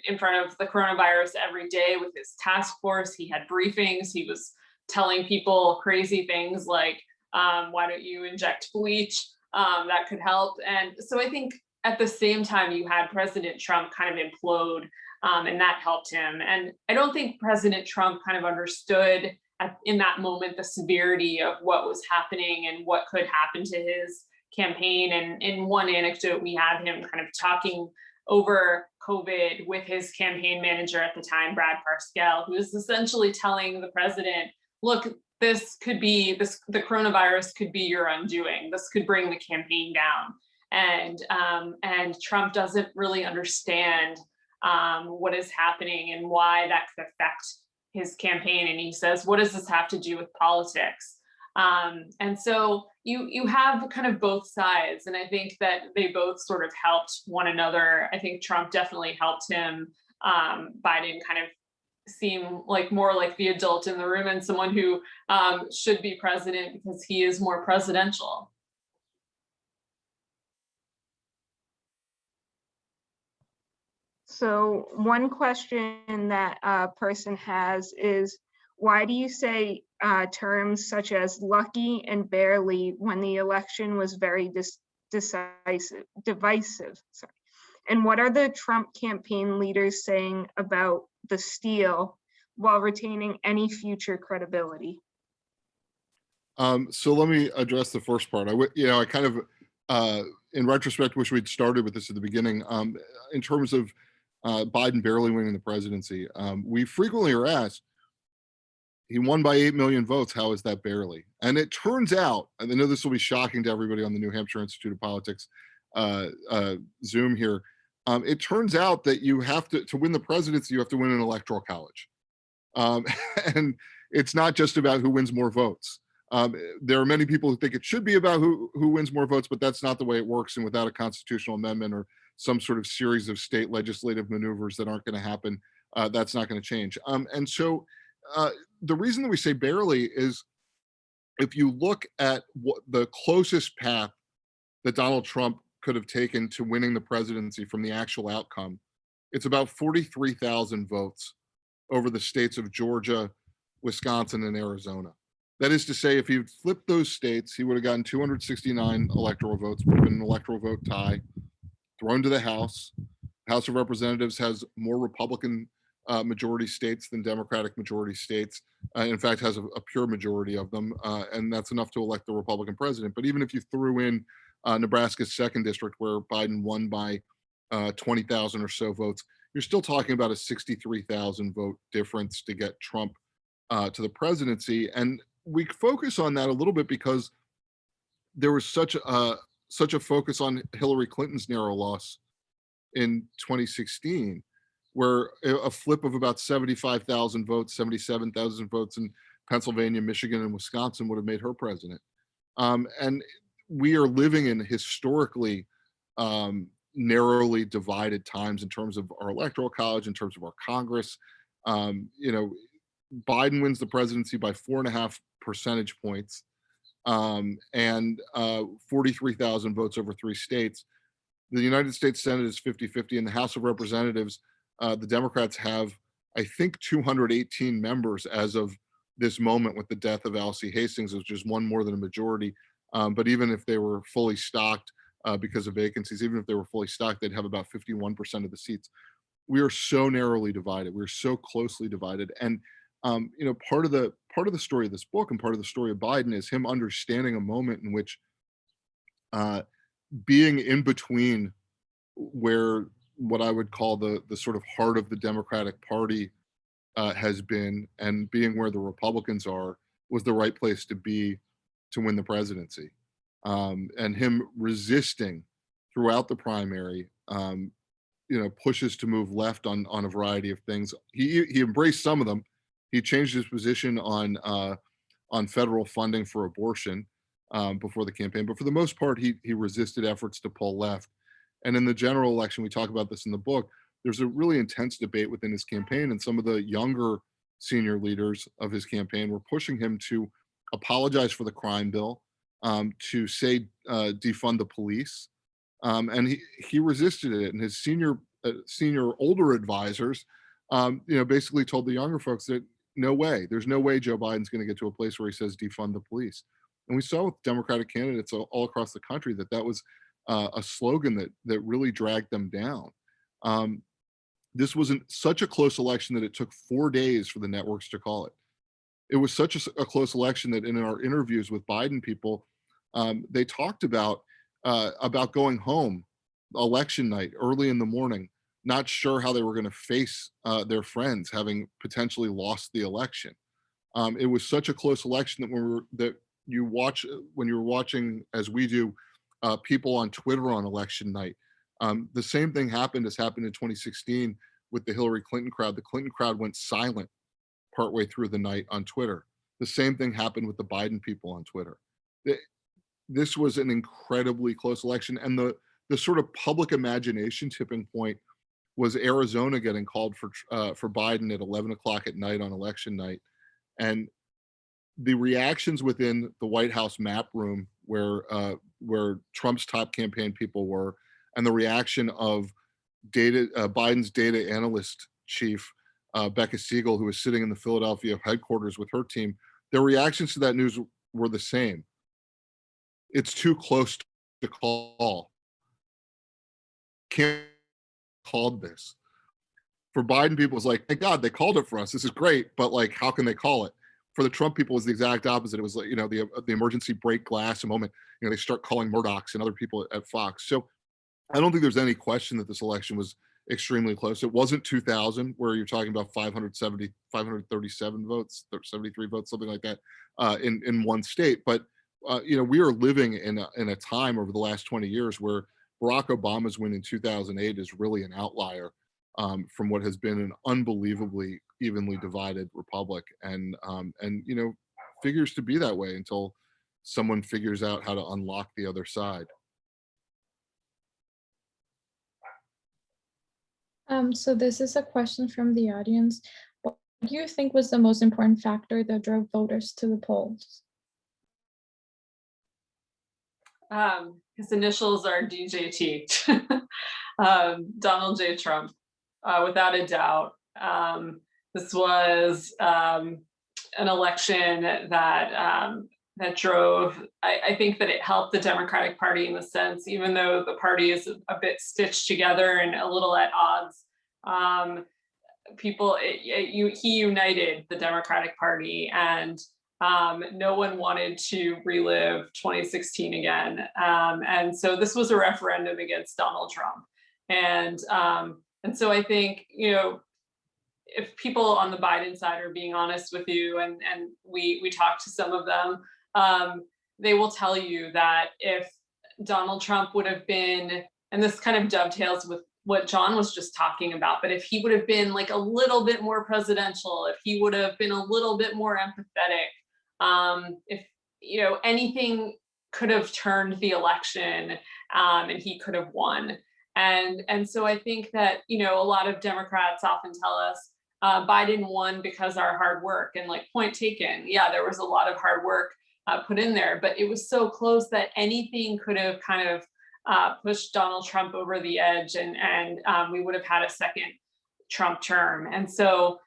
in front of the coronavirus every day with his task force. He had briefings. He was telling people crazy things like, why don't you inject bleach? That could help. And so I think at the same time, you had President Trump kind of implode, and that helped him. And I don't think President Trump kind of understood in that moment the severity of what was happening and what could happen to his campaign. And in one anecdote, we had him kind of talking over COVID with his campaign manager at the time, Brad Parscale, who was essentially telling the president, look, the coronavirus could be your undoing. This could bring the campaign down. And Trump doesn't really understand what is happening and why that could affect his campaign. And he says, what does this have to do with politics? And so you have kind of both sides. And I think that they both sort of helped one another. I think Trump definitely helped him. Biden kind of seem more like the adult in the room and someone who should be president because he is more presidential.
So one question that a person has is, why do you say terms such as lucky and barely when the election was very divisive? Sorry. And what are the Trump campaign leaders saying about the steal while retaining any future credibility?
So let me address the first part. I kind of, in retrospect, wish we'd started with this at the beginning. In terms of Biden barely winning the presidency, we frequently are asked, he won by 8 million votes. How is that barely? And it turns out, and I know this will be shocking to everybody on the New Hampshire Institute of Politics Zoom here. It turns out that you have to win the presidency, you have to win an electoral college. And it's not just about who wins more votes. There are many people who think it should be about who wins more votes, but that's not the way it works. And without a constitutional amendment or some sort of series of state legislative maneuvers that aren't going to happen, that's not going to change. And so the reason that we say barely is if you look at what the closest path that Donald Trump could have taken to winning the presidency from the actual outcome, it's about 43,000 votes over the states of Georgia, Wisconsin, and Arizona. That is to say, if he'd flipped those states, he would have gotten 269 electoral votes, would have been an electoral vote tie, thrown to the House. House of Representatives has more Republican majority states than Democratic majority states. In fact, has a pure majority of them, and that's enough to elect the Republican president. But even if you threw in Nebraska's second district, where Biden won by 20,000 or so votes, you're still talking about a 63,000 vote difference to get Trump to the presidency. And we focus on that a little bit because there was such a focus on Hillary Clinton's narrow loss in 2016, where a flip of about 75,000 votes, 77,000 votes in Pennsylvania, Michigan, and Wisconsin would have made her president. And we are living in historically narrowly divided times in terms of our electoral college, in terms of our Congress. Biden wins the presidency by 4.5 percentage points and 43,000 votes over 3 states. The United States Senate is 50-50. In the House of Representatives, the Democrats have, I think, 218 members as of this moment with the death of Alcee Hastings, which is one more than a majority. But even if they were fully stocked because of vacancies, even if they were fully stocked, they'd have about 51% of the seats. We are so narrowly divided. We're so closely divided. And part of the story of this book and part of the story of Biden is him understanding a moment in which being in between where what I would call the sort of heart of the Democratic Party has been, and being where the Republicans are, was the right place to be to win the presidency. And him resisting throughout the primary, pushes to move left on a variety of things. He embraced some of them. He changed his position on federal funding for abortion before the campaign, but for the most part, he resisted efforts to pull left. And in the general election, we talk about this in the book, there's a really intense debate within his campaign, and some of the younger senior leaders of his campaign were pushing him to apologize for the crime bill, to say defund the police, and he resisted it. And his senior older advisors, basically told the younger folks that no way, there's no way Joe Biden's going to get to a place where he says defund the police. And we saw with Democratic candidates all across the country that was a slogan that really dragged them down. This was such a close election that it took 4 days for the networks to call it. It was such a close election that in our interviews with Biden people, they talked about going home election night early in the morning, not sure how they were going to face their friends having potentially lost the election. It was such a close election that when you're watching, as we do, people on Twitter on election night. The same thing has happened in 2016 with the Hillary Clinton crowd. The Clinton crowd went silent partway through the night on Twitter. The same thing happened with the Biden people on Twitter. This was an incredibly close election, and the sort of public imagination tipping point was Arizona getting called for Biden at 11 o'clock at night on election night, and the reactions within the White House map room where Trump's top campaign people were, and the reaction of Biden's data analyst chief, Becca Siegel, who was sitting in the Philadelphia headquarters with her team, their reactions to that news were the same. It's too close to call. Can't called this. For Biden people, it's like, thank God they called it for us. This is great, but like, how can they call it? For the Trump people, it was the exact opposite. It was like, the emergency break glass, a moment, they start calling Murdoch's and other people at Fox. So I don't think there's any question that this election was extremely close. It wasn't 2000, where you're talking about 537 votes, 73 votes, something like that, in one state. But we are living in a time over the last 20 years where Barack Obama's win in 2008 is really an outlier from what has been an unbelievably evenly divided republic, and figures to be that way until someone figures out how to unlock the other side.
So this is a question from the audience. What do you think was the most important factor that drove voters to the polls?
His initials are DJT, Donald J. Trump, without a doubt. This was an election that drove, I think that it helped the Democratic Party in the sense, even though the party is a bit stitched together and a little at odds, he united the Democratic Party, and no one wanted to relive 2016 again. And so this was a referendum against Donald Trump. And so I think, if people on the Biden side are being honest with you, and we talked to some of them, they will tell you that if Donald Trump would have been, and this kind of dovetails with what John was just talking about, but if he would have been like a little bit more presidential, if he would have been a little bit more empathetic, if anything could have turned the election, and he could have won. And so I think that a lot of Democrats often tell us Biden won because our hard work, and like, point taken. Yeah, there was a lot of hard work put in there, but it was so close that anything could have kind of pushed Donald Trump over the edge, and we would have had a second Trump term. And so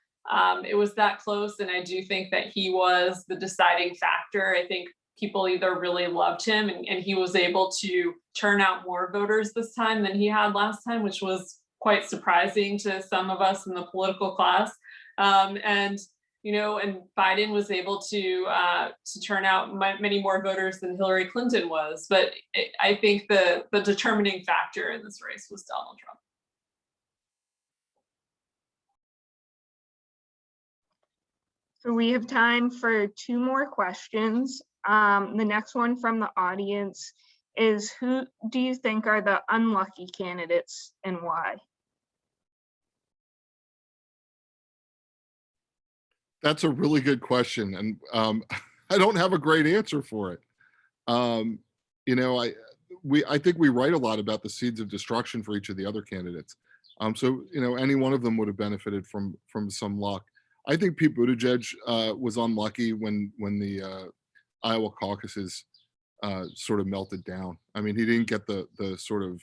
it was that close, and I do think that he was the deciding factor. I think people either really loved him, and he was able to turn out more voters this time than he had last time, which was quite surprising to some of us in the political class. And Biden was able to turn out many more voters than Hillary Clinton was. But I think the determining factor in this race was Donald Trump.
So we have time for 2 more questions. The next one from the audience is, who do you think are the unlucky candidates and why?
That's a really good question, and I don't have a great answer for it. I think we write a lot about the seeds of destruction for each of the other candidates. So any one of them would have benefited from some luck. I think Pete Buttigieg was unlucky when the Iowa caucuses sort of melted down. I mean, he didn't get the sort of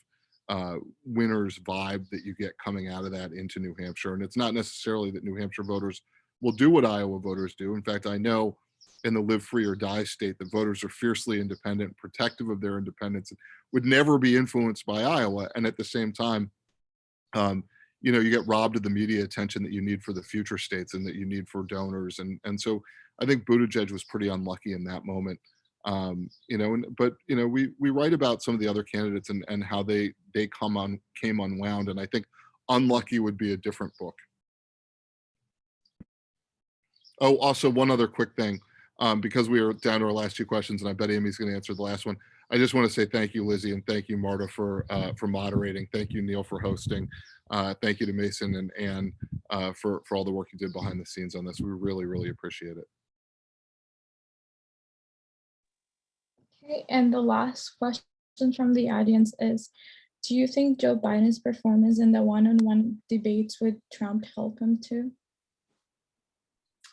winner's vibe that you get coming out of that into New Hampshire, and it's not necessarily that New Hampshire voters will do what Iowa voters do. In fact, I know in the live free or die state that voters are fiercely independent, protective of their independence, would never be influenced by Iowa. And at the same time, you get robbed of the media attention that you need for the future states and that you need for donors. And so I think Buttigieg was pretty unlucky in that moment. But we write about some of the other candidates and how they came unwound. And I think unlucky would be a different book. Oh, also one other quick thing, because we are down to our last 2 questions, and I bet Amy's going to answer the last one. I just want to say thank you, Lizzie, and thank you, Marta, for moderating. Thank you, Neil, for hosting. Thank you to Mason and Anne for all the work you did behind the scenes on this. We really, really appreciate it.
Okay, and the last question from the audience is, do you think Joe Biden's performance in the one-on-one debates with Trump helped him too?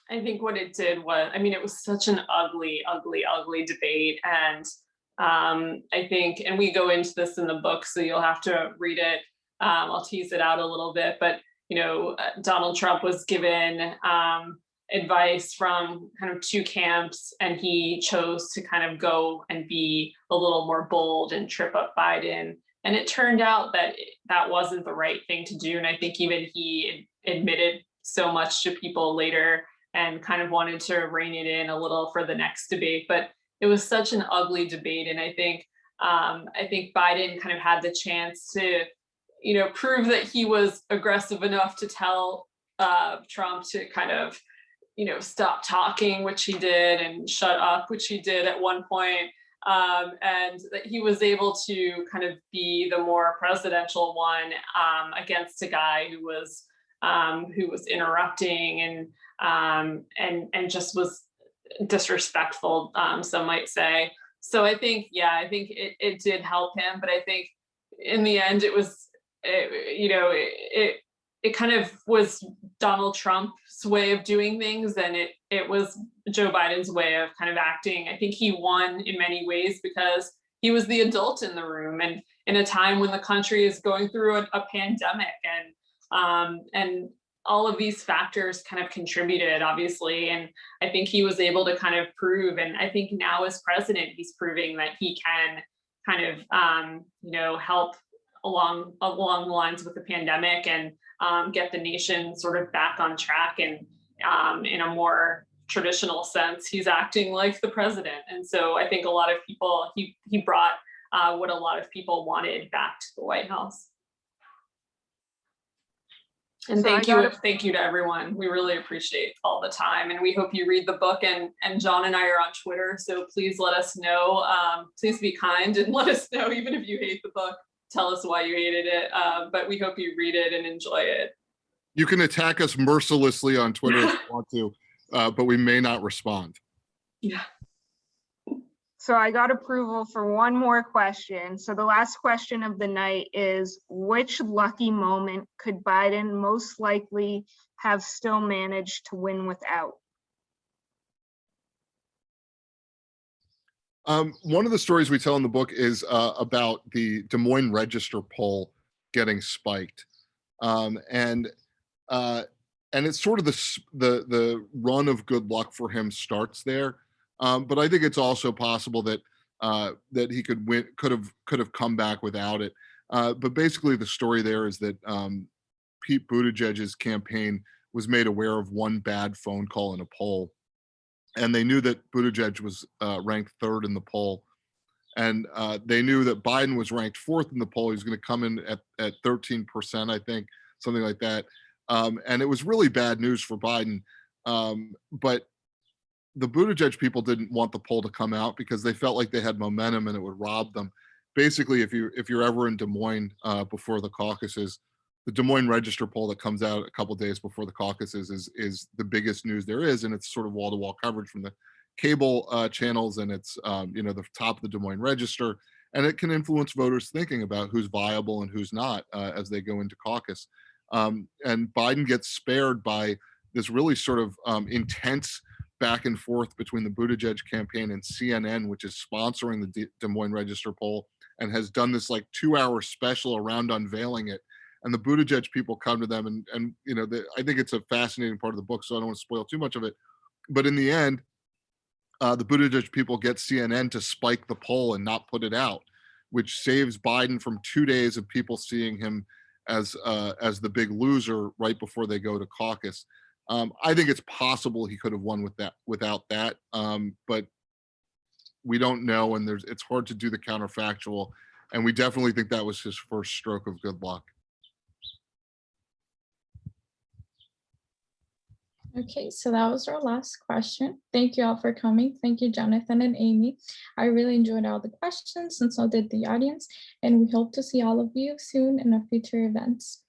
I think what it did was, it was such an ugly, ugly, ugly debate. And I think, and we go into this in the book, so you'll have to read it. I'll tease it out a little bit, but, Donald Trump was given advice from kind of 2 camps, and he chose to kind of go and be a little more bold and trip up Biden. And it turned out that that wasn't the right thing to do. And I think even he admitted so much to people later, and kind of wanted to rein it in a little for the next debate. But it was such an ugly debate. And I think Biden kind of had the chance to, prove that he was aggressive enough to tell Trump to kind of, stop talking, which he did, and shut up, which he did at one point. And that he was able to kind of be the more presidential one against a guy who was interrupting and just was disrespectful, some might say. So I think it did help him, but I think in the end it kind of was Donald Trump's way of doing things, and it was Joe Biden's way of kind of acting. I think he won in many ways because he was the adult in the room, and in a time when the country is going through a pandemic, and all of these factors kind of contributed, obviously. And I think he was able to kind of prove, and I think now as president, he's proving that he can kind of, help along the lines with the pandemic, and get the nation sort of back on track. And in a more traditional sense, he's acting like the president. And so I think a lot of people, he brought what a lot of people wanted back to the White House. And
So
thank you to everyone. We really appreciate all the time, and we hope you read the book. And John and I are on Twitter, so please let us know. Please be kind and let us know, even if you hate the book. Tell us why you hated it, but we hope you read it and enjoy it.
You can attack us mercilessly on Twitter if you want to, but we may not respond.
Yeah.
So I got approval for one more question. So the last question of the night is, which lucky moment could Biden most likely have still managed to win without?
One of the stories we tell in the book is about the Des Moines Register poll getting spiked. And it's sort of the run of good luck for him starts there. But I think it's also possible that that he could have come back without it. But basically, the story there is that Pete Buttigieg's campaign was made aware of one bad phone call in a poll, and they knew that Buttigieg was ranked 3rd in the poll, and they knew that Biden was ranked 4th in the poll. He was going to come in at 13%, I think, something like that. And it was really bad news for Biden. But the Buttigieg people didn't want the poll to come out because they felt like they had momentum and it would rob them. Basically, if you're ever in Des Moines before the caucuses, the Des Moines Register poll that comes out a couple of days before the caucuses is the biggest news there is, and it's sort of wall-to-wall coverage from the cable channels, and it's the top of the Des Moines Register, and it can influence voters thinking about who's viable and who's not as they go into caucus. And Biden gets spared by this really sort of intense back and forth between the Buttigieg campaign and CNN, which is sponsoring the Des Moines Register poll and has done this like 2-hour special around unveiling it. And the Buttigieg people come to them, and I think it's a fascinating part of the book, so I don't want to spoil too much of it. But in the end, the Buttigieg people get CNN to spike the poll and not put it out, which saves Biden from 2 days of people seeing him as the big loser right before they go to caucus. I think it's possible he could have won without that, but we don't know, and it's hard to do the counterfactual, and we definitely think that was his first stroke of good luck.
Okay, so that was our last question. Thank you all for coming. Thank you, Jonathan and Amie. I really enjoyed all the questions, and so did the audience, and we hope to see all of you soon in our future events.